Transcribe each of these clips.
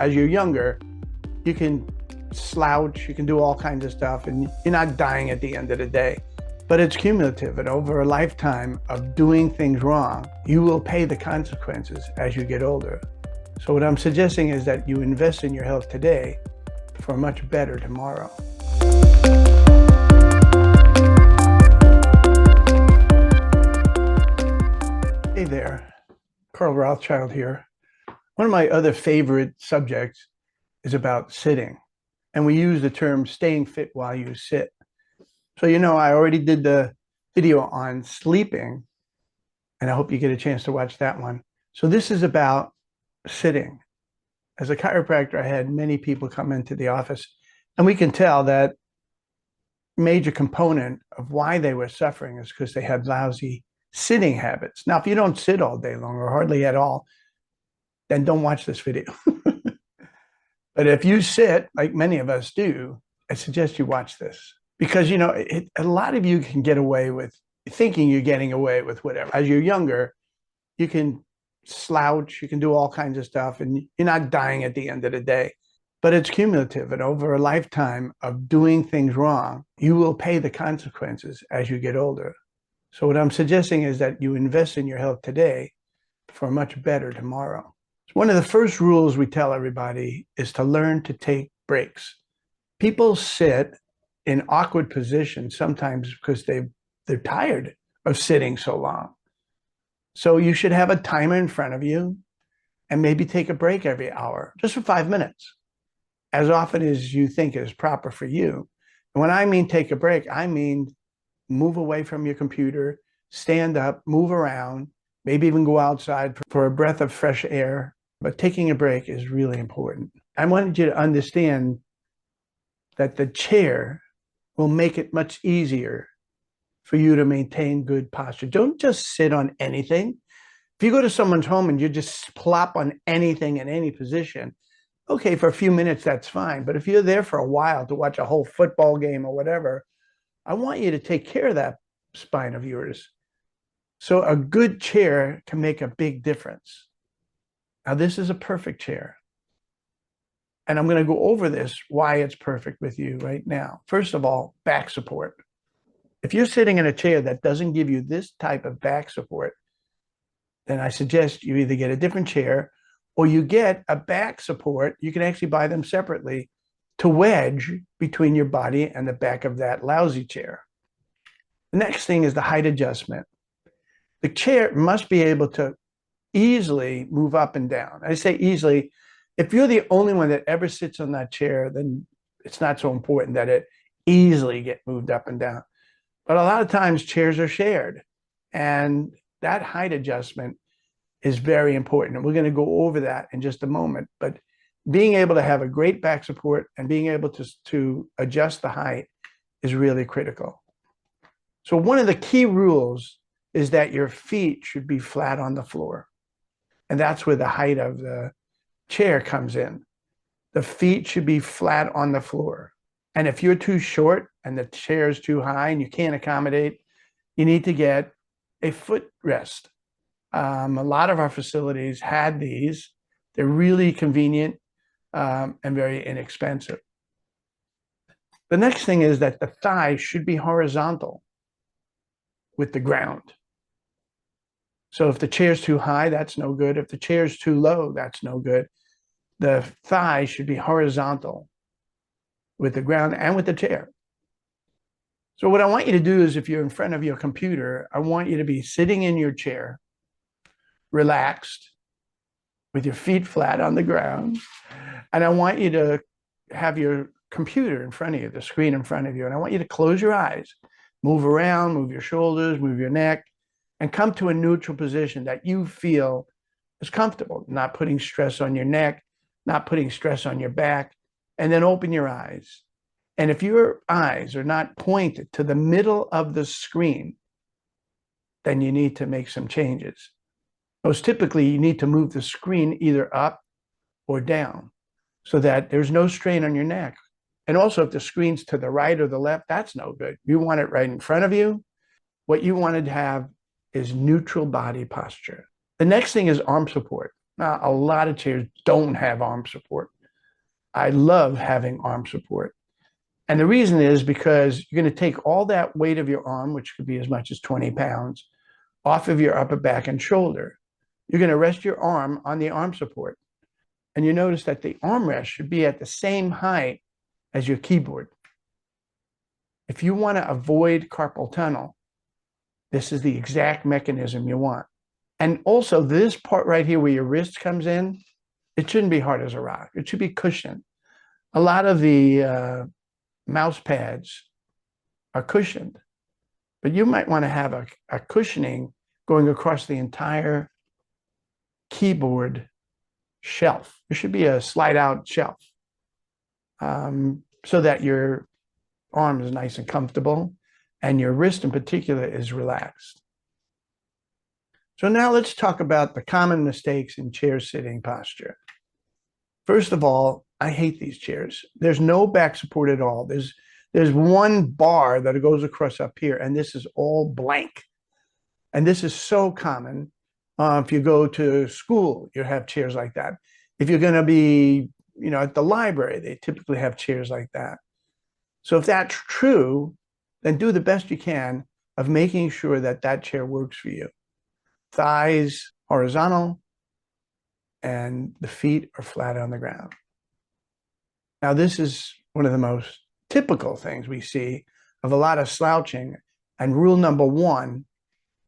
As you're younger, you can slouch, you can do all kinds of stuff, and you're not dying at the end of the day. But it's cumulative, and over a lifetime of doing things wrong, you will pay the consequences as you get older. So what I'm suggesting is that you invest in your health today for a much better tomorrow. Hey there, Carl Rothschild here. One of my other favorite subjects is about sitting. And we use the term staying fit while you sit. So, I already did the video on sleeping, and I hope you get a chance to watch that one. So this is about sitting. As a chiropractor, I had many people come into the office, and we can tell that major component of why they were suffering is because they had lousy sitting habits. Now, if you don't sit all day long or hardly at all, then don't watch this video. But if you sit, like many of us do, I suggest you watch this. Because, a lot of you can get away with thinking you're getting away with whatever. As you're younger, you can slouch, you can do all kinds of stuff, and you're not dying at the end of the day. But it's cumulative, and over a lifetime of doing things wrong, you will pay the consequences as you get older. So what I'm suggesting is that you invest in your health today for a much better tomorrow. One of the first rules we tell everybody is to learn to take breaks. People sit in awkward positions sometimes because they're tired of sitting so long. So you should have a timer in front of you and maybe take a break every hour, just for 5 minutes, as often as you think is proper for you. And when I mean take a break, I mean move away from your computer, stand up, move around, maybe even go outside for a breath of fresh air. But taking a break is really important. I wanted you to understand that the chair will make it much easier for you to maintain good posture. Don't just sit on anything. If you go to someone's home and you just plop on anything in any position, okay, for a few minutes, that's fine. But if you're there for a while to watch a whole football game or whatever, I want you to take care of that spine of yours. So a good chair can make a big difference. Now, this is a perfect chair. And I'm going to go over this, why it's perfect with you right now. First of all, back support. If you're sitting in a chair that doesn't give you this type of back support, then I suggest you either get a different chair or you get a back support. You can actually buy them separately to wedge between your body and the back of that lousy chair. The next thing is the height adjustment. The chair must be able to easily move up and down. I say easily. If you're the only one that ever sits on that chair, then it's not so important that it easily get moved up and down. But a lot of times chairs are shared, and that height adjustment is very important. And we're going to go over that in just a moment. But being able to have a great back support and being able to adjust the height is really critical. So one of the key rules is that your feet should be flat on the floor. And that's where the height of the chair comes in. The feet should be flat on the floor. And if you're too short and the chair is too high and you can't accommodate, you need to get a footrest. A lot of our facilities had these. They're really convenient and very inexpensive. The next thing is that the thigh should be horizontal with the ground. So if the chair's too high, that's no good. If the chair's too low, that's no good. The thigh should be horizontal with the ground and with the chair. So what I want you to do is, if you're in front of your computer, I want you to be sitting in your chair, relaxed, with your feet flat on the ground. And I want you to have your computer in front of you, the screen in front of you. And I want you to close your eyes, move around, move your shoulders, move your neck, and come to a neutral position that you feel is comfortable, not putting stress on your neck, not putting stress on your back, and then open your eyes. And if your eyes are not pointed to the middle of the screen, then you need to make some changes. Most typically, you need to move the screen either up or down so that there's no strain on your neck. And also, if the screen's to the right or the left, that's no good. You want it right in front of you. What you want to have is neutral body posture. The next thing is arm support. Now, a lot of chairs don't have arm support. I love having arm support. And the reason is because you're going to take all that weight of your arm, which could be as much as 20 pounds, off of your upper back and shoulder. You're going to rest your arm on the arm support. And you notice that the armrest should be at the same height as your keyboard. If you want to avoid carpal tunnel, this is the exact mechanism you want. And also this part right here where your wrist comes in, it shouldn't be hard as a rock. It should be cushioned. A lot of the mouse pads are cushioned, but you might want to have a cushioning going across the entire keyboard shelf. There should be a slide out shelf so that your arm is nice and comfortable and your wrist in particular is relaxed. So now let's talk about the common mistakes in chair sitting posture. First of all, I hate these chairs. There's no back support at all. There's one bar that goes across up here, and this is all blank. And this is so common. If you go to school, you have chairs like that. If you're going to be, at the library, they typically have chairs like that. So if that's true, then do the best you can of making sure that that chair works for you. Thighs horizontal and the feet are flat on the ground. Now, this is one of the most typical things we see of a lot of slouching. And rule number one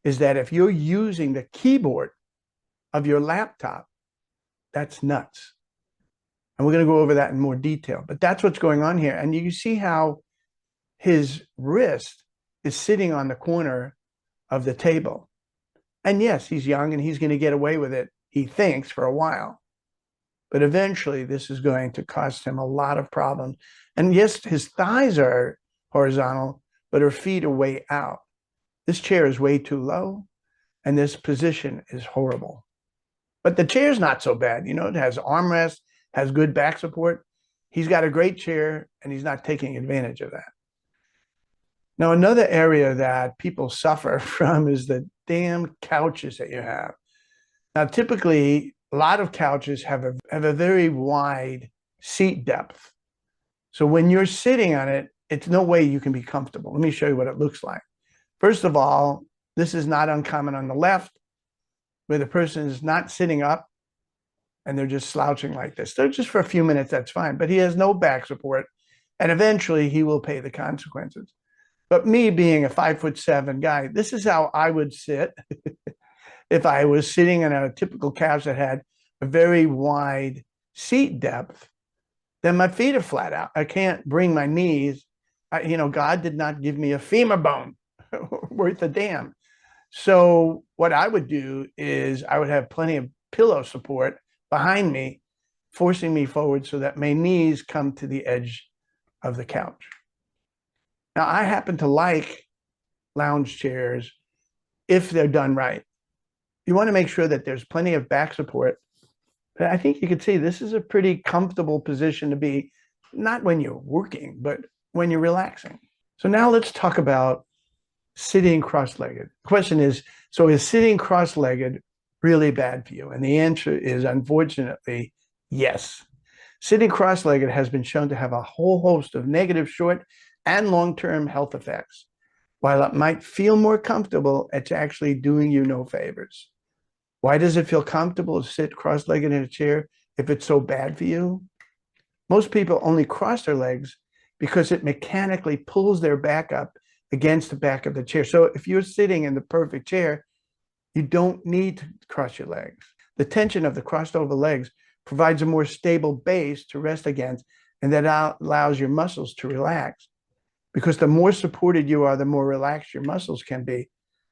is that if you're using the keyboard of your laptop, that's nuts. And we're going to go over that in more detail, but that's what's going on here. And you see how his wrist is sitting on the corner of the table. And yes, he's young and he's going to get away with it, he thinks, for a while. But eventually this is going to cost him a lot of problems. And yes, his thighs are horizontal, but her feet are way out. This chair is way too low, and this position is horrible. But the chair's not so bad. It has armrest, has good back support. He's got a great chair, and he's not taking advantage of that. Now, another area that people suffer from is the damn couches that you have. Now, typically, a lot of couches have a very wide seat depth. So when you're sitting on it, it's no way you can be comfortable. Let me show you what it looks like. First of all, this is not uncommon on the left, where the person is not sitting up and they're just slouching like this. They're just for a few minutes, that's fine. But he has no back support, and eventually he will pay the consequences. But me being a 5'7" guy, this is how I would sit if I was sitting in a typical couch that had a very wide seat depth. Then my feet are flat out. I can't bring my knees. God did not give me a femur bone worth a damn. So what I would do is I would have plenty of pillow support behind me, forcing me forward so that my knees come to the edge of the couch. Now, I happen to like lounge chairs if they're done right. You want to make sure that there's plenty of back support. But I think you can see this is a pretty comfortable position to be, not when you're working, but when you're relaxing. So now let's talk about sitting cross-legged. The question is, so is sitting cross-legged really bad for you? And the answer is, unfortunately, yes. Sitting cross-legged has been shown to have a whole host of negative short and long-term health effects. While it might feel more comfortable, it's actually doing you no favors. Why does it feel comfortable to sit cross-legged in a chair if it's so bad for you? Most people only cross their legs because it mechanically pulls their back up against the back of the chair. So if you're sitting in the perfect chair, you don't need to cross your legs. The tension of the crossed over legs provides a more stable base to rest against, and that allows your muscles to relax. Because the more supported you are, the more relaxed your muscles can be.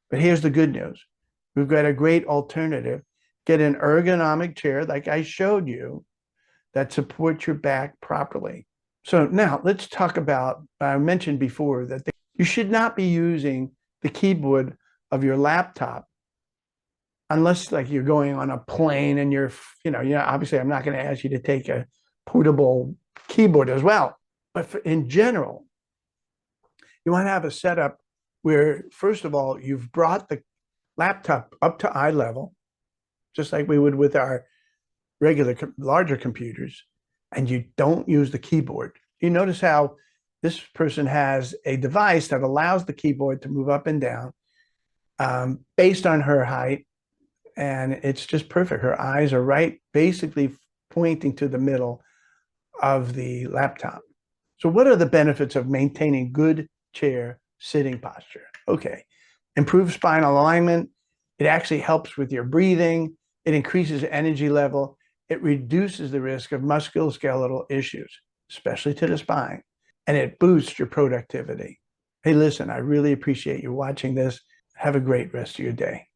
But here's the good news. We've got a great alternative. Get an ergonomic chair like I showed you that supports your back properly. So now let's talk about, I mentioned before that you should not be using the keyboard of your laptop unless like you're going on a plane and you're obviously I'm not going to ask you to take a portable keyboard as well. But in general, you want to have a setup where, first of all, you've brought the laptop up to eye level, just like we would with our regular, larger computers and you don't use the keyboard. You notice how this person has a device that allows the keyboard to move up and down based on her height. And it's just perfect. Her eyes are right, basically pointing to the middle of the laptop. So what are the benefits of maintaining good chair sitting posture? Okay. Improves spinal alignment. It actually helps with your breathing. It increases energy level. It reduces the risk of musculoskeletal issues, especially to the spine. And it boosts your productivity. Hey, listen, I really appreciate you watching this. Have a great rest of your day.